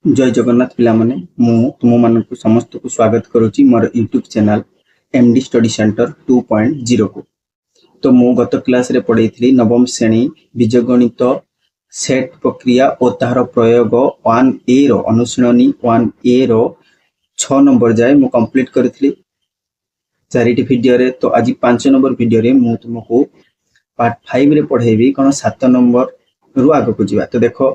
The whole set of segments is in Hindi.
जय जगन्नाथ पिला माने मु तुम मानक समस्त को स्वागत करुच्ची मोर YouTube channel MD study centre 2.0 को। तो मु गत क्लास रे पढ़ाई थी नवम श्रेणी बीजगणित सेट प्रक्रिया और तार प्रयोग 1A रो अनुशीलनी 1A रो 6 नंबर जाए मु कंप्लीट करी चारिटी वीडियो रे। तो आज 5 नंबर वीडियो रे मु तुमको पार्ट 5 रे पढ़ेबी कौन 7 नंबर रु आग को जीवा। तो देखो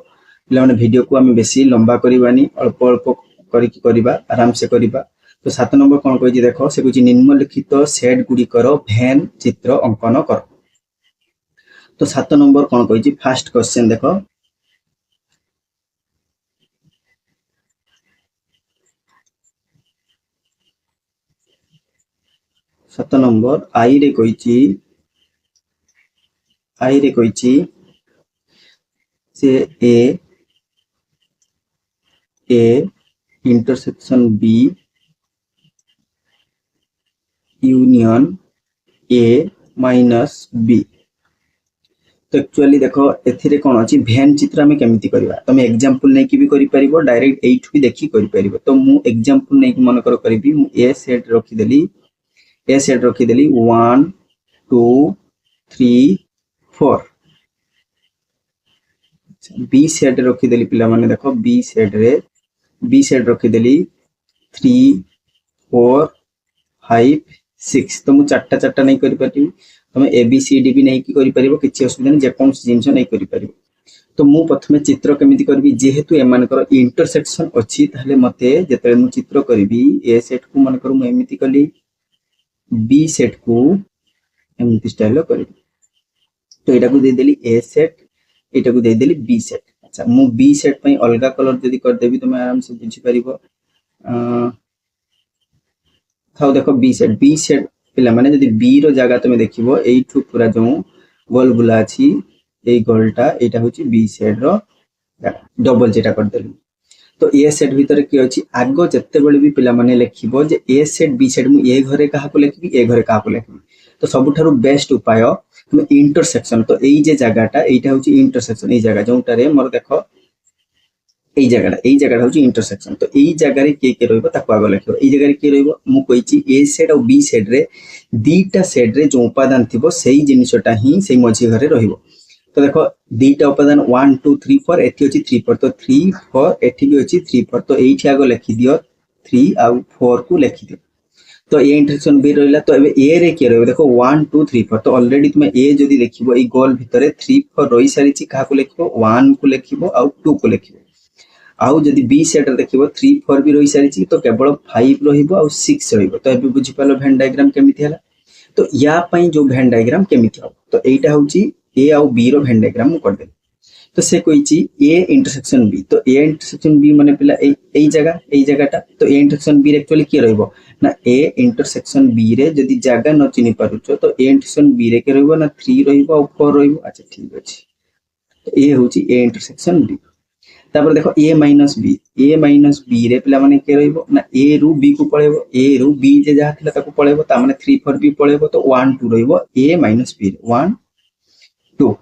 पिलाने वीडियो को आम बेसी लंबा करवानी अल्प अल्प करिकी आराम से करवा। तो 7 नंबर कौन कही देखो से कह निम्नलिखित सेट गुड़िकर भेन चित्र अंकन कर। तो 7 नंबर कौन कही फास्ट क्वेश्चन देख 7 नंबर आई रे कही से A intersection B union A minus B. तो एक्चुअली देखो एथिरे कौन अच्छी भेन चित्र आम केमी करवा तुम एग्जांपल नहीं कि भी करि परिबो डायरेक्ट एइठु भी देखि करि परिबो। तो मु एग्जांपल नहीं कि मन कर करबी मु ए सेट रखिदेली 1 2 3 4 बी सेट रखिदेली पिला माने देखो बी सेट रखिदेली 3 4 5 6। तो मु चारटा नहीं करि पारिबी तुम एबीसीडी भी नहीं करि परिबो किछि असुविधा नहीं जेकोसी जिंस नहीं करि परिबो। तो मु प्रथमे चित्र केमिति करबी जेहेतु एमानकर इंटरसेक्शन अछि ताले मते जेतले मु चित्र करबी ए सेट को मन कर मु एमिति कली बी सेट को एमिति स्टाइल करबी। तो एटा को दे देली ए सेट एटा को दे देली बी सेट। अच्छा मु बी सेट पई अलगा कलर जदी कर देबी तुम आराम से बुझी परिबो। थाउ देखो बी सेट पिला माने जदी बी रो जगह तुम देखिबो एइठु पूरा जो गोल बुला अछि ए गोलटा एटा होची बी सेट रो डबल जेटा कर देली। तो ए सेट भीतर की अछि आगो जत्ते बेले भी पिला माने लिखिबो जे ए सेट बी सेट मु ए घरे कहा को लिखबी ए घरे कहा को लिखबी। तो सबुठारु बेस्ट उपाय तुम इंटरसेक्शन। तो एई जे जगहटा एटा होची इंटरसेक्शन एई जगह जोंटा रे मोर देखो एई जगहटा होची इंटरसेक्शन। तो एई जगह रे के रहइबो ताको आगो लिखिबो एई जगह रे के रहइबो मु कहिची ए सेट और बी सेट रे दीटा सेट रे जो उपादान थिबो सेई जिनिसटा ही सेई मझी घरे रहिबो। तो देखो दीटा उपादान 1 2 3 4 एठी होची 3 4 तो 3 4 एठी भी होची 3 4 तो एठी आगो लिखि दियो 3 आउ 4 को लिखि दियो। तो ए इंटरसेक्शन बी रहला। तो एबे ए रे के रहइबो देखो 1 2 3 4 तो ऑलरेडी तुम ए जदी देखिबो ए गोल भितरे 3 4 रहि सारिची काहा को लिखिबो 1 को लिखिबो आउ 2 को लिखिबो। आउ जदी बी सेट रे देखिबो 3 4 भी रहि सारिची तो केवल 5 रहिबो आउ 6 रहिबो। तो एबे बुझि पालो भेन डायग्राम केमिति हला। तो या पई जो भेन डायग्राम केमिति हो तो एटा होची ए आउ बी रो भेन डायग्राम मु कर दे। तो से कहिची ए इंटरसेक्शन बी। तो ए इंटरसेक्शन बी माने पिला एई जगहटा। तो ए इंटरसेक्शन बी रे एक्चुअली के रहइबो ना ए इंटरसेक्शन बी रे जदी जागा न चिनि पारुचो तो ए इंटरसेक्शन बी रे के रहइबो ना 3 रहइबो आउ 4 रहइबो। अच्छा ठीक अछि। तो ए होची ए इंटरसेक्शन बी। तापर देखो ए माइनस बी रे पिला माने के रहइबो ना ए रु बी को पळेबो ए रु बी जे जहा थिला ताको पळेबो ता माने 3 4 बी पळेबो तो 1 2 रहइबो ए माइनस बी 1 2।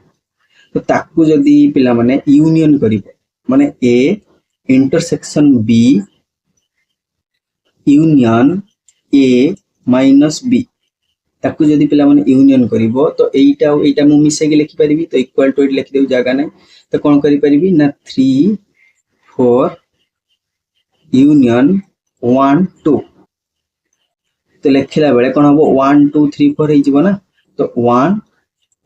तो ताकू जदी पिला माने यूनियन करिवो माने A intersection B union A minus B ताकू जदी पिला माने यूनियन करिवो तो एटा मु मिसे के लिखि परिबी। तो इक्वल टू इट लिखि देउ जागा नै। तो कोन करि परिबी ना 3 4 यूनियन 1 2। तो लिखिला बेले कोन हबो 1 2 3 4 हे जिवो ना। तो 1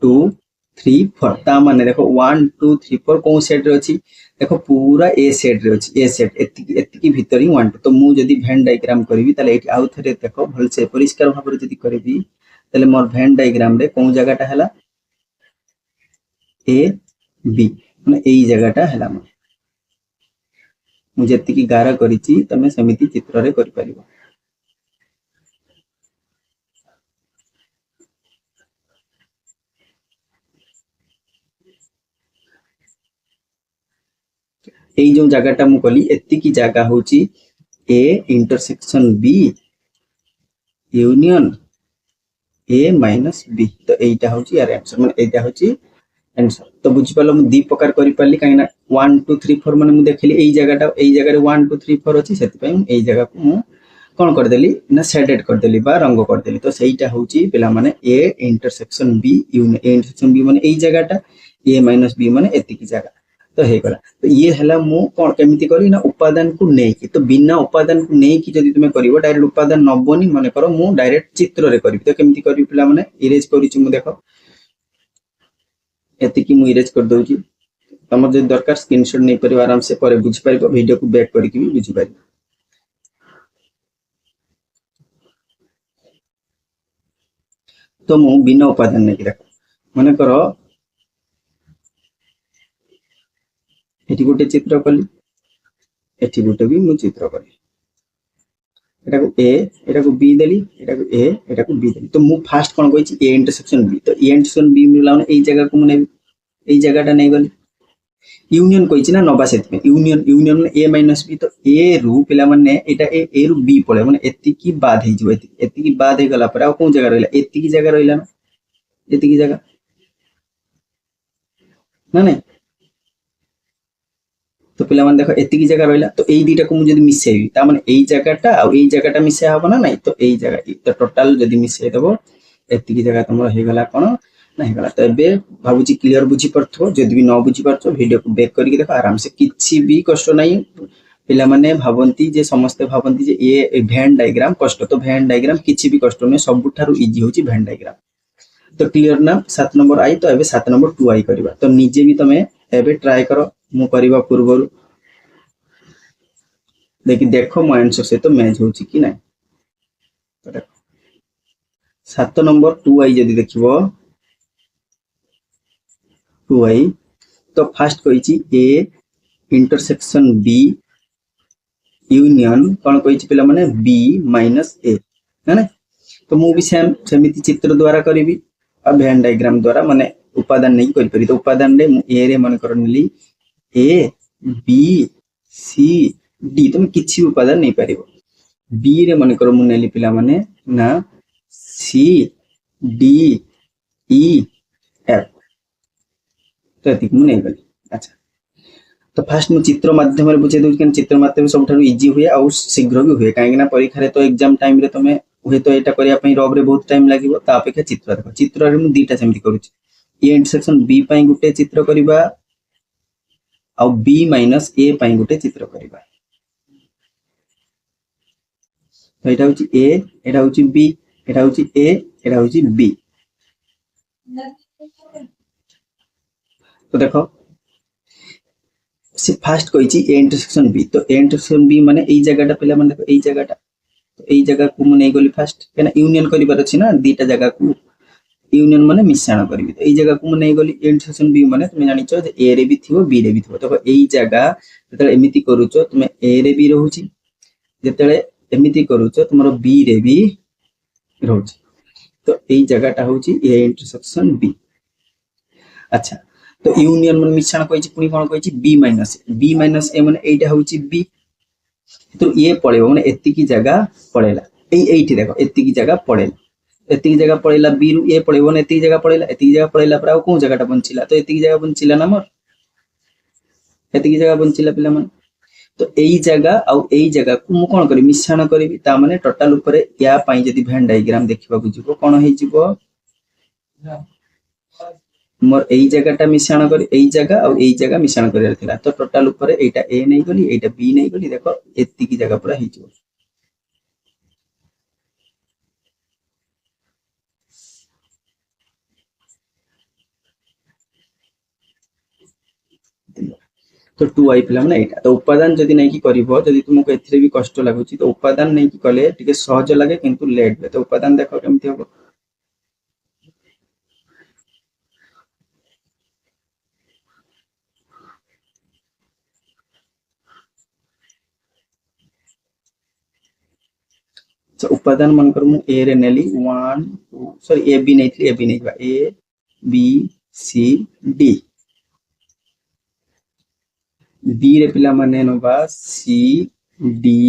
2 3 4 ता माने देखो 1 2 3 4 कोन सेट रे अछि देखो पूरा ए सेट रे अछि ए सेट एतिकी भीतर ही 1 2। तो मु जदी भेन डायग्राम करबी ताले एठी आउ थरे देखो भल से परिष्कार भाबर जदी करबी ताले मोर भेन डायग्राम रे कोन जगहटा हला ए बी माने एई जगहटा हला। मु जेतिकी गारा करिची तमे समिति चित्र रे करि परिबो। एई जो जगहटा मु कली एतिकी जगह होची A intersection B union A minus B. तो एटा होची यार आंसर माने एटा होची आंसर। तो बुझी पालो मु दी प्रकार करि पाली काइना 1 2 3 4 माने मु देखली एई जगह रे 1 2 3 4 अछि सेति पई एई जगह को मु कोन कर देली ना शेडेड कर देली बा रंग कर देली तो सेईटा होची पिला माने A intersection B union A intersection B माने एई जगहटा ए माइनस बी माने एतिकी जगह तो हे गला तो ये हला मु कोन केमिति करी ना उपादान को नै कि तो बिना उपादान को नै कि जदि तुमे करिवो डायरेक्ट उपादान नबोनी माने करो मु डायरेक्ट चित्र रे करी तो केमिति करी पिला माने इरेज करिछि मु देखो एतिकी मु इरेज कर दउची तमर जे दरकार स्क्रीनशॉट नै परिवार आराम से परे बुझि परिबो वीडियो को बैक करिकि भी बुझि परिबो तो मु बिना उपादान नै कि देखो माने करो एठी गोटे चित्र कली एठी गोटे भी मु चित्र कली एटा को ए एटा को बी देली एटा को ए एटा को बी देली तो मु फास्ट कोन कहिछि ए इंटरसेक्शन बी तो ए इंटरसेक्शन बी मिला माने एई जगह को मु नै एई जगहटा नै गली यूनियन कहिछि ना नबा सेत में union union A minus B तो ए रु पिला माने एटा ए रु बी पळे माने एतिकी बाद हे जिवो एतिकी बाद हे गला पर आ कोन जगह रहला एतिकी जगह रहला ना एतिकी जगह ना नै तो पिला माने देखो एतिकी जगह रहला तो एई दीटा को मु जदी मिसेबी ता माने एई जगहटा आ एई जगहटा मिसे हबो ना नै तो एई जगह तो टोटल जदी मिसे देबो एतिकी जगह तमरो हे गला कोन नहीं गला तो एबे भाबुची क्लियर बुझी परथो जदी भी न बुझी परथो वीडियो को बैक करके देखो आराम से किछि भी कष्ट नहीं पिला माने भाबंती जे समस्त भाबंती जे ये वेन डायग्राम कष्ट तो वेन डायग्राम किछि भी कष्ट नै सबुठारु इजी होची वेन डायग्राम तो क्लियर ना 7 नंबर आई तो एबे 7 नंबर 2 आई करबा तो निजे भी तमे एबे ट्राई करो मु करबा पूर्वरु देखि देखो मो आंसर से तो मैच होची कि नै तो देखो 7 नंबर 2 आई जदी देखिबो 2 आई तो फर्स्ट कहिछि ए इंटरसेक्शन बी यूनियन कोन कहिछि पिला माने बी माइनस ए है ना तो मु भी सेम समिति चित्र द्वारा करिवि आ वेन डायग्राम द्वारा माने उपादान नै करि परि तो उपादान रे ए रे मन करनली ए बी सी डी तुम किछि उपादान नै परिबो बी रे मन कर मु नेली पिला माने ना सी डी ई एफ तो एतिक मु नै गली अच्छा तो फास्ट मु चित्र माध्यम रे बुझे दोछ कि चित्र माध्यम सबठारु इजी हुए आ शीघ्र भी हुए काहे ना परीक्षा रे तो एग्जाम टाइम रे तमे हुए तो एटा करिया पई रब रे बहुत टाइम लागिवो ता अपेक्षा चित्र देखो चित्र रे मु दीटा सेमति करूची ए इंटरसेक्शन बी पई गुटे चित्र करिबा आ बी माइनस ए पई गुटे चित्र करिबा तो एटा होची ए एटा होची बी एटा होची ए एटा होची बी तो देखो से फास्ट कहिची ए इंटरसेक्शन बी तो ए इंटरसेक्शन बी माने एई जगहटा पिला माने देखो एई जगहटा तो एई जगह को मु नै गली फास्ट केना यूनियन करिबार अछि ना दीटा जगह को यूनियन माने मिश्रण करबी तो एई जगह को मु नै गली ए इंटरसेक्शन बी माने तुमे जानि छ जे ए रे भी थिबो बी रे भी थिबो तो एई जगह जतले एमिति करूचो तुमे ए रे भी रहूची जतले एमिति करूचो तुमरो बी रे भी रहूची तो एई जगहटा होची ए इंटरसेक्शन बी अच्छा तो यूनियन मन मिश्रण कहिछि पुनी कोन कहिछि बी माइनस ए माने एटा होछि बी तो ये पळेबो माने एतिकी जगह पळेला एठी देखो एतिकी जगह पळेला बी रु ए पळेबो ने एतिकी जगह पळेला पर आ कोन जगहटा बंचिला तो एतिकी जगह बंचिला ना मोर एतिकी जगह बंचिला पिला मन तो एई जगह आ एई जगह को मु कोन करी मिश्रण करबी ता माने टोटल ऊपर या पई जदी वेन डायग्राम देखिबा बुझिबो कोन हे जिवो मोर एई जगहटा मिश्रण करी एई जगह और एई जगह मिश्रण करिया थिला तो टोटल ऊपर एटा ए नै गली एटा बी नै गली देखो एत्ती की जगह पूरा हिजो तो 2 आई पिला माने एटा तो उपादान जदी नै की करिवो जदी तुमको एथिरे भी कष्ट लागुची तो उपादान नै की कले टिके सहज लागे किंतु लेट तो उपादान देखो केमथि हो तो उपादान मन कर मु ए रे नेली 1 2 सॉरी ए बी नै थी ए बी नै बा A B C D B रे पिला माने नबा सी डी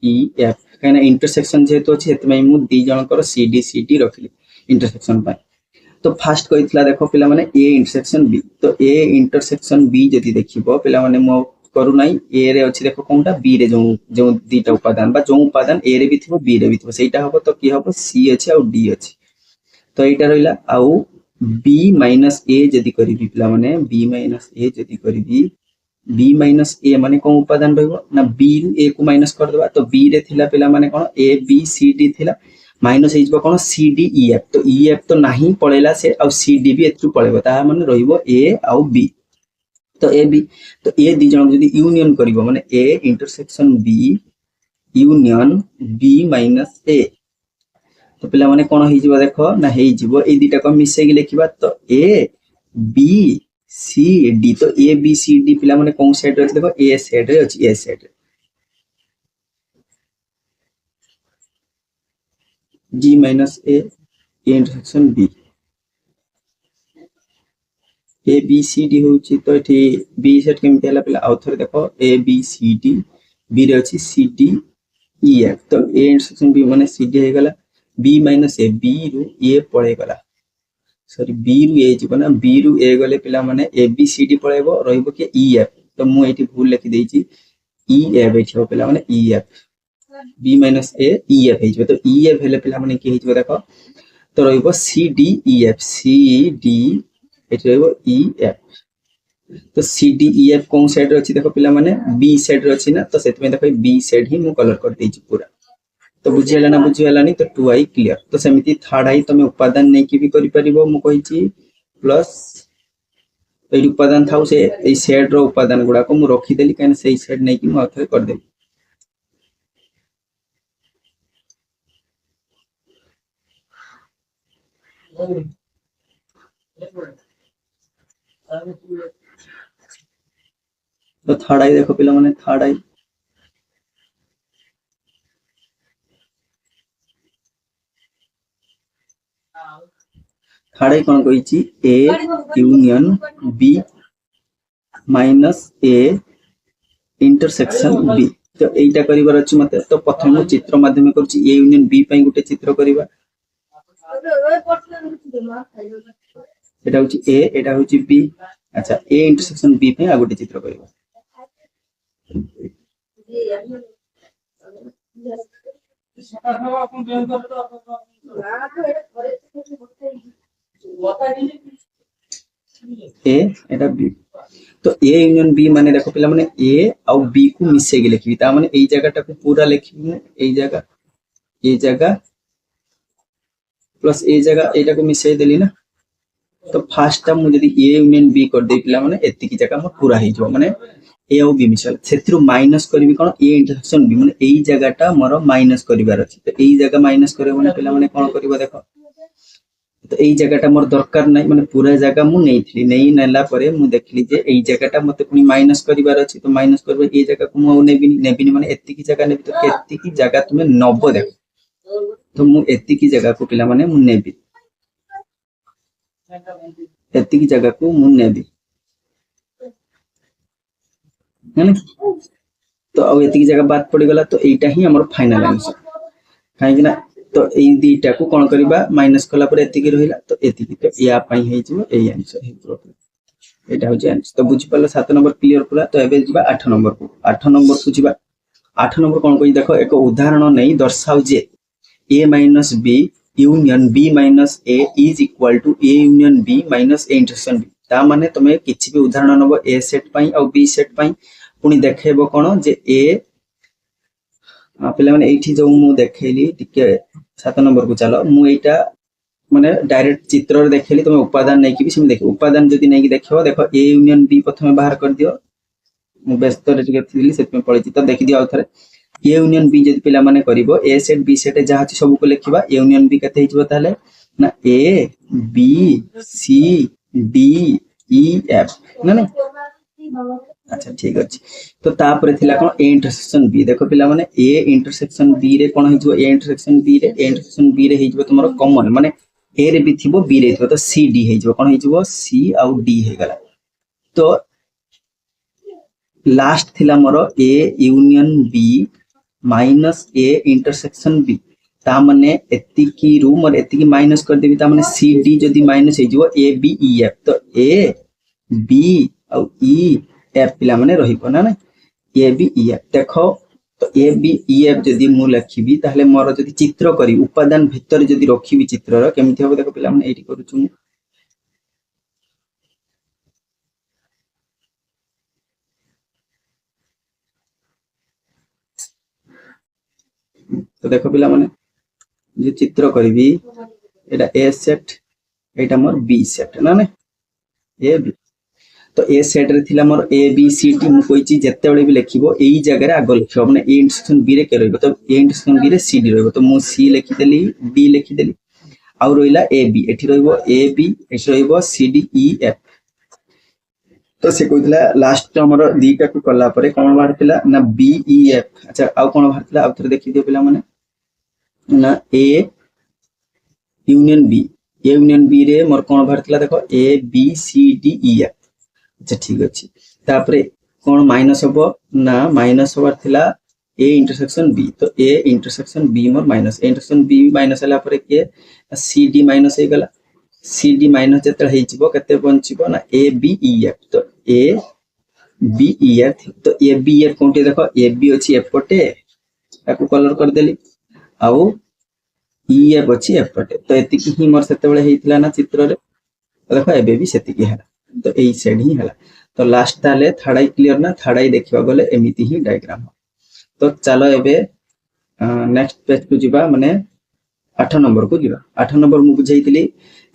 ई एफ कहना इंटरसेक्शन जेतो अछि हेतमै मु दी जण कर सी डी रखली इंटरसेक्शन पाई तो फास्ट कहितला देखो पिला माने ए इंटरसेक्शन बी, तो ए इंटरसेक्शन बी जदी देखिबो पिला माने मो करू नाही ए रे अछि देखो कोनटा बी रे जो दीटा उपादान बा जो उपादान ए रे भी थिबो बी रे भी थिबो सेटा हबो, तो की हबो सी अछि और डी अछि, तो एटा रहिला आउ बी माइनस ए जदी करिबी पिला माने बी माइनस ए जदी करिबी बी माइनस ए माने कोन उपादान रहइबो ना बी रु ए को माइनस कर देबा, तो बी रे थिला पिला माने कोन ए बी सी डी थिला माइनस हो कोन सी डी ई एफ, तो ई एफ तो नहीं पळेला से आ सी डी भी एथु पळेबो ता माने रहिबो ए आ बी, तो ए बी तो ए दी जण जदी यूनियन करिवो माने A intersection B union B minus A, तो पिला माने कोन होई जिवो देखो ना हेई जिवो ए दीटा को मिसै के लिखिबा, तो ए बी सी डी, तो ए बी सी डी पिला माने कोन साइड रे देखो ए साइड रे अछि, ए साइड रे G minus A intersection B A B C D होची, तो एठी बी सेट केमते हला पिला आउथर देखो A B C D B रे अछि सी डी ई एफ, तो ए इंटरसेक्शन बी माने सी डी हे गला बी माइनस ए बी रु ए पळे गला सॉरी बी रु ए जीव ना बी रु ए गले पिला माने ए बी सी डी पळेबो रहिबो के ई एफ, तो मु एठी भूल लिखि देइची ई एफ एठी हो पिला माने ई एफ बी माइनस ए ई एफ हे जीव, तो ई एफ हेले पिला माने के हे जीव देखो, तो रहिबो C D E F C D एठी रहिबो ई एफ, तो सी डी ई एफ कोन साइड रे अछि देखो पिला माने बी साइड रे अछि ना, तो सेत में देखो बी साइड ही मु कलर कर देइची पूरा, तो बुझी हला ना बुझी हला नहीं, तो 2i क्लियर, तो सेमिति थर्ड आई तमे उपादान नै की भी करि परिबो मु कहिची प्लस एई उपादान थाउ से एई सेट रो उपादान गुडा को मु रखि देली कान सेई सेट नै की मु आथरे कर देली, तो थर्ड आई देखो पिला माने थर्ड आई थर्ड आई कोन कहिची A union B minus A intersection B, तो एटा करिवार अछि मते, तो प्रथम चित्र माध्यम करछि ए यूनियन बी पई गुटे चित्र करिवा, एटा होछि ए एटा होछि बी, अच्छा ए इंटरसेक्शन बी पई आ गुटे चित्र करिवा, ए एटा बी, तो ए यूनियन बी माने देखो पिला माने ए आ बी को मिसै के लिखबी, ता माने एई जगह टा को पूरा लिखबी, एई जगह प्लस ए जगह एटा को मिसै देली ना, तो फर्स्ट टाइम मु जदी ए यूनियन बी कर दे पिला माने एति की जगह म पूरा हे जो माने ए और बी मिसल सेत्रु माइनस करबी कोन ए इंटरसेक्शन बी माने एई जगह टा मोर माइनस करिवार अछि, तो एई जगह माइनस करे माने पिला माने कोन करबो देखो, तो एई जगह टा मोर दरकार नै माने पूरा जगह मु नेइथली नै नेला परे मु देखली जे एई जगह टा मते पुनी माइनस करिवार अछि, तो माइनस करबो एई जगह को मु नेबिनी माने एति की जगह नेबी, तो एति की जगह तुमे नबो देखो, तो मु एति की जगह को पिला माने मु नेबी, एति की जगह को मु नेबी है ना, तो अब एति की जगह बात पड़ी गला, तो एटा ही हमर फाइनल आंसर काहे कि ना, तो एई दीटा को कोन करबा माइनस कला पर एति की रहिला, तो एति की, तो या पई हे जिवो एई आंसर हे प्रोब्लेम, एटा हो जे आंसर, तो बुझ पल्ला 7 नंबर क्लियर पूरा, तो एबे जिबा 8 नंबर को 8 नंबर को जिबा 8 नंबर कोन कहि देखो एक उदाहरण नै दर्शाओ जे a minus b union b minus a is equal to a union b minus a intersection b, ता माने तमे किछि भी उदाहरण नबो a सेट पई और b सेट पई पुनी देखेबो कोन जे a पिला माने एठी जो मु देखेली टिके 7 नंबर को चलो मु एटा माने डायरेक्ट चित्र रे देखेली, तमे उपादान नै कि भी सिम देखो, उपादान जदी नै कि देखियो देखो a यूनियन b प्रथमे बाहर कर दियो, मु व्यस्त रे टिके थिली सेत में पळिची, तो देखि दियो आउथरे ए यूनियन बी जदी पिला माने करिवो ए सेट बी सेट जहा छि सब को लिखिबा, ए यूनियन बी कते हिजबो ताले ना A B C D E F ना ना, अच्छा ठीक अछि, तो तापर थिला कोन ए इंटरसेक्शन बी, देखो पिला माने ए इंटरसेक्शन बी रे कोन हिजबो, ए इंटरसेक्शन बी रे हिजबो तुमरो कॉमन माने ए रे बी थिबो बी रे थिबो, तो सी डी हिजबो कोन हिजबो सी आउ डी हे गला, तो लास्ट थिला मोर A union B minus A intersection B, ता माने एतिकी रु मोर एतिकी माइनस कर देबी ता माने सी डी जदी माइनस हे जिवो ए बी ई एफ तो ए बी और ई एफ पिला माने रहिबो ना ना ए बी ई एफ देखो तो ए बी ई एफ जदी मु लिखिबी ताहले मोर जदी चित्र करी उपादान भितर जदी रखिबी चित्र रो केमिति हो देखो पिला माने एठी करूछु तो देखो पिला माने जे चित्र करबी एटा ए सेट एटा मोर बी सेट ना ने ए बी तो ए सेट रे थिला मोर ए बी सी डी मु कोइची जत्ते बेले भी लिखिबो एई जगह रे आगो लिखिबो माने ए इंटरसेक्शन बी रे के रहइबो तो ए इंटरसेक्शन बी रे सी डी रहइबो तो मु सी लिखि देली डी लिखि देली आउ रहिला ए बी एठी रहइबो ए बी एठी रहइबो सी डी ई एफ तो से कहितला लास्ट हमर दीटा को कला परे कोन बाहरतिला ना बी ई एफ अच्छा आउ कोन बाहरतिला आउ थरे देखि दियो पिला माने ना ए यूनियन बी रे मोर कोन बाहरतिला देखो A B C D E F अच्छा ठीक अछि तापरे कोन माइनस हबो ना माइनस होबार थिला ए इंटरसेक्शन बी तो ए इंटरसेक्शन बी मोर minus A intersection B minus हला परे के सी डी माइनस हे गला सी डी माइनस जते हेइचिबो कते बंचिबो ना ए बी ई एफ तो ए बी ई एफ तो ए बी एफ कोनटे देखो ए बी अछि एपटे ताको कलर कर देली आउ ई एफ अछि एपटे तो एति की ही मोर सेते बेले हेइतिला ना चित्र रे देखो एबे भी सेति की हला तो एई साइड ही हला तो लास्ट ताले थर्ड क्लियर ना थर्ड देखिबा गले एमिति ही डायग्राम तो चलो एबे नेक्स्ट पेज को जिबा माने 8 नंबर को जिबा 8 नंबर मु बुझाइतिली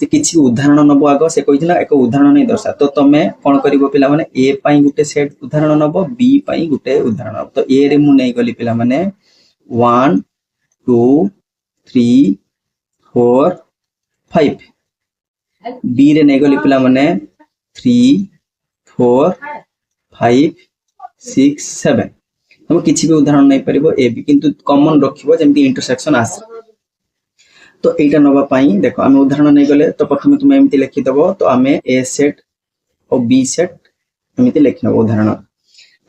जे किछि उदाहरण नबो आगो से कहिथिला एक उदाहरण नै दर्शा तो तमे कोन करिवो पिला माने ए पई गुटे सेट उदाहरण नबो बी पई गुटे उदाहरण तो ए रे मु नै गली पिला माने 1 2 3 4 5 बी रे नै गली पिला माने 3 4 5 6 7 हम किछि भी उदाहरण नै परिबो ए बी किंतु कॉमन रखिबो जेमति इंटरसेक्शन आसे तो एटा नबा पाई देखो हम उदाहरण नै गले तो प्रथमे तुम एमिति लिखि दबो तो हमें ए सेट और बी सेट एमिति लिखना उदाहरण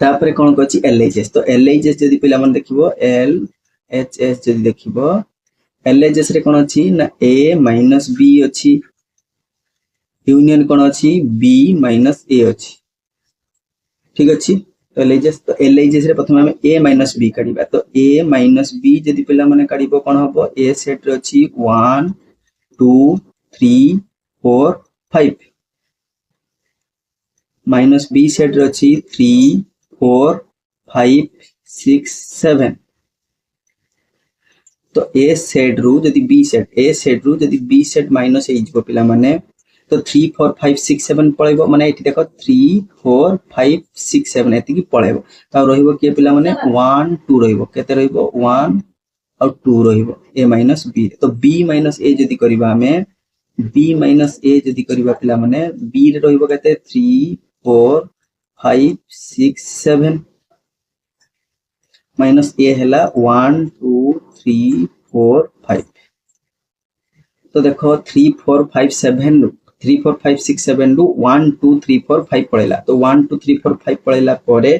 तापरे कोन कहछि एल एच एस तो एल एच एस जदी पिला मन देखिबो एल एच एस जदी देखिबो एल एच एस रे कोन अछि ना ए माइनस बी अछि यूनियन कोन अछि बी माइनस ए अछि ठीक अछि तो एल एच एस रे प्रथम हम ए माइनस बी काढिबा तो ए माइनस बी जदी पिला माने काढिबो कोन हबो ए सेट रे अछि 1 2 3 4 5 माइनस बी सेट रे अछि 3 4 5 6 7 तो ए सेट रु जदी बी सेट माइनस ए जिवो पिला माने तो 3 4 5 6 7 पळेबो माने एठी देखो 3 4 5 6 7 एति की पळेबो ता रहिबो के पिला माने 1 2 रहिबो केते रहिबो 1 और 2 रहिबो a माइनस b तो b माइनस a जदी करबा हमें b माइनस a जदी करबा पिला माने b रे रहिबो केते 3 4 5 6 7 माइनस a हैला 1 2 3 4 5 तो देखो 3 4 5 7 3 4 5 6 7 रु 1 2 3 4 5 पळेला तो 1 2 3 4 5 पळेला परे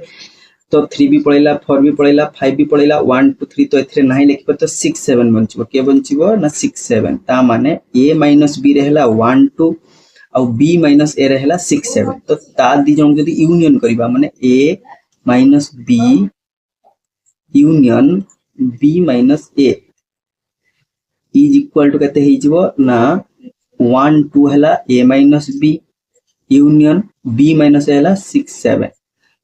तो 3 भी पळेला 4 भी पळेला 5 भी पळेला 1 2 3 तो एथरे नाही लिखि तो 6 7 बंचिबो के बंचिबो ना 6 7 ता माने a माइनस b रहेला 1 2 और b माइनस a रहेला 6 7 तो ता दी जण जदी यूनियन करबा माने a minus b union b minus a is equal to कहते हिजबो ना 1 2 हैला a minus b union b minus हैला 6 7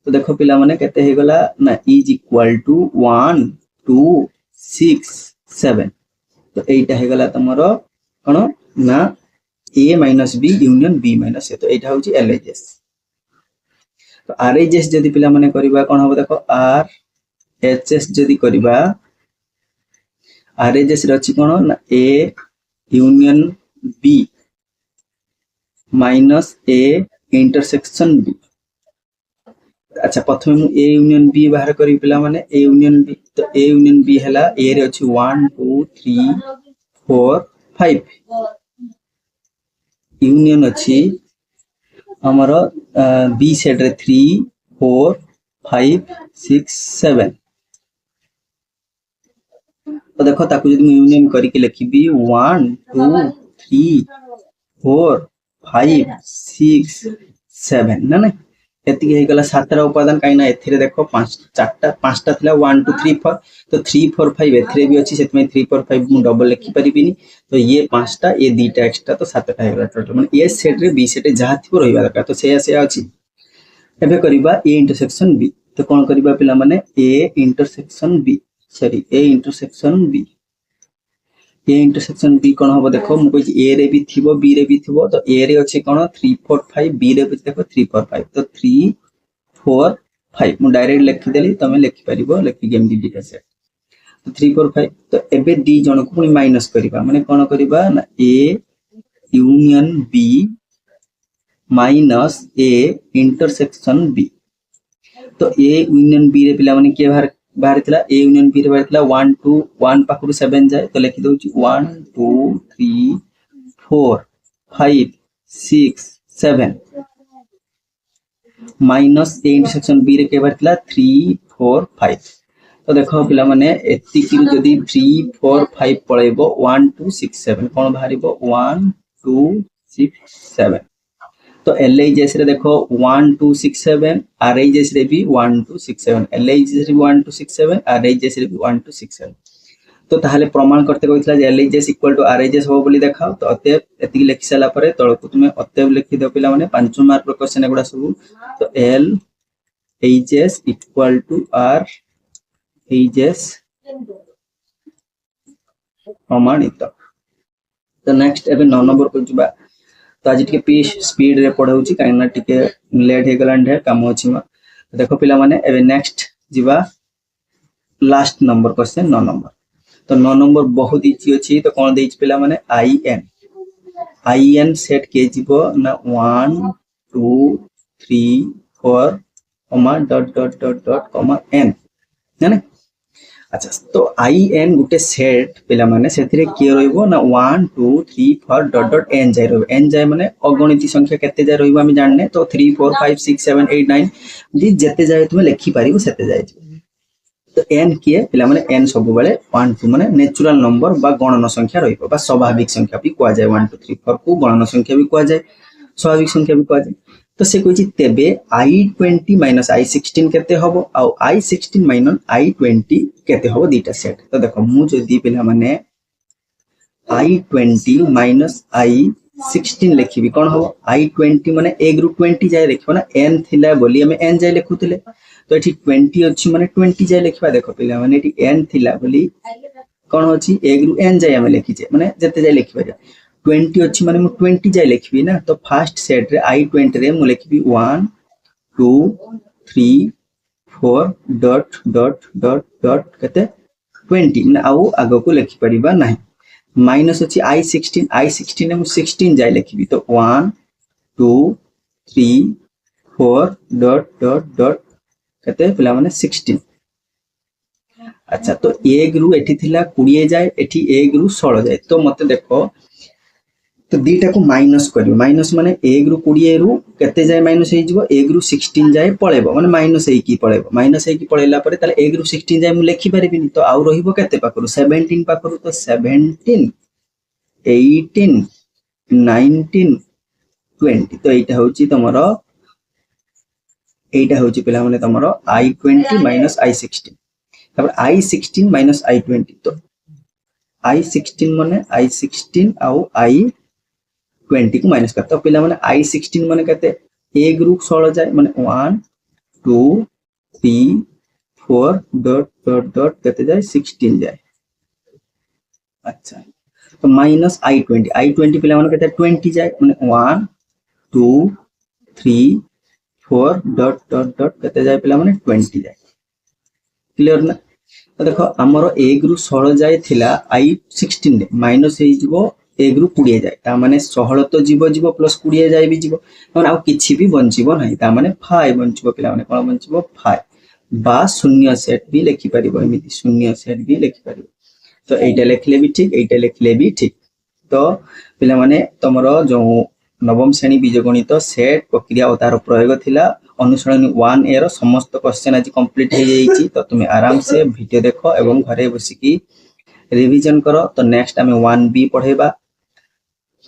तो देखो पिला माने कहते हे गला ना इज इक्वल टू 1 2 6 7 तो एटा हे गला तमरो कोन ना a minus b union b minus a तो एटा होची LHS तो RHS जदी पिला माने करबा कोन हो देखो RHS जदी करबा RHS रछि कोन ना a union b minus a intersection b अच्छा प्रथम मु a यूनियन b बाहर करी पिला माने a यूनियन b तो a यूनियन b हैला a रे अछि 1 2 3 4 5 यूनियन अछि हमरो b सेट रे 3 4 5 6 7 तो तो देखो ताकू जदि मैं यूनियन करके लिखिबी 1 2 3 4 5 6 7 ना ना एति हे गला सातरा उपादान काई ना एथिरे देखो पांचटा थिला 1 2 3 4 तो 3 4 5 एथिरे भी अछि सेतमे 3 4 5 मु डबल लिखि परिबिनी तो ये पांचटा ये दीटा एक्स्ट्रा तो सातटा हे गला टोटल माने ए सेट रे बी सेट जहा थिबो रहिबा दरकार तो से अछि एबे करिबा ए इंटरसेक्शन बी तो कोन करिबा पिला माने A intersection B sorry A intersection B A intersection B कोन होबो देखो मु कहि ए रे भी थिबो बी रे भी थिबो तो ए रे अछि कोन 3 4 5 बी रे भी देखो 3 4 5 तो 3 4 5 मु डायरेक्ट लिखि देली तमे लिखि परिबो लिखि गेम डी का सेट तो 3 4 5 तो एबे डी जण को पुनी माइनस करिबा माने कोन करिबा ना A union B minus A intersection B तो ए यूनियन बी रे पिला माने के बाहर थिला ए यूनियन बी रे बाहर थिला 1 2 1 पाखरु 7 जाय तो लिखि दउची 1 2 3 4 5 6 7 माइनस ए इंटरसेक्शन बी रे के बाहर थिला 3 4 5 तो देखो पिला माने एति कि जदी 3 4 5 पळेबो 1 2 6 7 कोन बाहरिबो 1 2 6 7 तो LHS रे देखो 1 2 6 7 RHS रे भी 1 2 6 7 LHS रे 1 2 6 7 RHS रे भी 1 2 6 7 तो ताहले प्रमाण करते कहितला जे LHS इक्वल टू RHS हो बोली देखाओ तो अतएव एतिकी लिखि साला परे तळकु तुमे अतएव लिखि दो पिला माने 5 मार्क रो क्वेश्चन एगुडा सब तो LHS इक्वल टू RHS प्रमाणित तो नेक्स्ट एबे 9 नंबर को जुबा तो आज टिके पी स्पीड रे पढाउची काइना टिके लेट हे गलान ढे काम अछि म देखो पिला माने एबे नेक्स्ट जिबा लास्ट नंबर क्वेश्चन 9 नंबर तो 9 नंबर बहुत इजी अछि तो कोन देइछ पिला माने IN सेट के जिवो ना 1 2 3 4 comma dot dot dot dot comma n ना अच्छा तो IN गुटे सेट पिला माने सेथिरे के रहइबो ना 1 2 3 4 डॉट डॉट n जाय रहइबो n जाय माने अगणित संख्या केते जाय रहइबो हम जानने तो 3 4 5 6 7 8 9 जी जेते जाय तुमे लिखि पारिबो सेते जाय तो n के पिला माने n सब बेले 1 2 माने नेचुरल नंबर बा गणन संख्या रहइबो बा स्वाभाविक संख्या भी कोआ जाय 1 2 3 4 को गणन संख्या भी कोआ जाय स्वाभाविक संख्या भी कोआ जाय तो से कोइ तेबे I20 माइनस I16 केते होबो आ I16 माइनस I20 केते होबो दीटा सेट तो देखो मु जदी पिला माने I20 माइनस I16 लिखिबी कोन होबो I20 माने a ग्रुप 20 जाय लिखबो ना n थिला बोली हम n जाय लिखुतले तो एठी 20 अछि माने 20 जाय लिखबा देखो पिला माने एठी n थिला बोली कोन होछि a ग्रुप n जाय हम लिखिजे माने जते जाय लिखबा 20 अछि माने मु 20 जाय लिखबी ना तो फर्स्ट सेट रे I20 रे मु लिखबी 1 2 3 4 डॉट डॉट डॉट डॉट कते 20 माने आउ आगो को लिखि परिबा नाही माइनस अछि I16 रे मु 16 जाय लिखबी तो 1 2 3 4 डॉट डॉट डॉट कते पिला माने 16 अच्छा तो a ग्रु एठी थिला 20 जाय एठी a ग्रु 16 जाय तो मते देखो तो दीटा को माइनस करियो माइनस माने a ग्रु 20 रु केते जाय माइनस हे जिवो a ग्रु 16 जाय पळेबो माने माइनस हे की पळेबो माइनस हे की पळेला परे ताले a ग्रु 16 जाय मु लेखि परिबिनी तो आउ रहिबो केते पाकरु 17 पाकरु तो 17 18 19 20 तो एटा होची तमरो एटा होची पिला माने तमरो I20 माइनस I16 तब I16 माइनस I20 तो I16 माने I16 आउ I20 को माइनस करता पिला माने I16 माने कहते a ग्रुप 16 जाए माने 1 2 3 4 डॉट डॉट डॉट कहते जाए 16 जाए अच्छा तो माइनस I20 पिला माने कहते 20 जाए माने 1 2 3 4 डॉट डॉट डॉट कहते जाए पिला माने 20 जाए क्लियर ना तो देखो हमरो a ग्रुप 16 जाए थिला I16 रे माइनस हे जिवो a ग्रुप 20 जाए ता माने 16 तो जीवो प्लस 20 जाए भी जीवो माने आ किछि भी बंचिबो नाही ता माने 5 बंचिबो पिला माने कोन बंचिबो 5 बा शून्य सेट भी लिखि परिबो एमिति शून्य सेट भी लिखि परिबो तो एटा लिखले भी ठीक एटा लिखले भी ठीक तो पिला माने तमरो जो नवम श्रेणी बीजगणित सेट प्रक्रिया और तार प्रयोग थिला अनुसरणी 1A रो समस्त क्वेश्चन आज कंप्लीट हे जाईची तो तुम आराम से वीडियो देखो एवं घरे बसी की रिविजन करो तो नेक्स्ट आम 1B पढ़ेबा।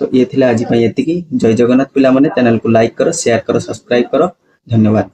तो ये थिला आज पे एतिकी। जय जगन्नाथ पिला माने चैनल को लाइक करो, शेयर करो, सब्सक्राइब करो। धन्यवाद।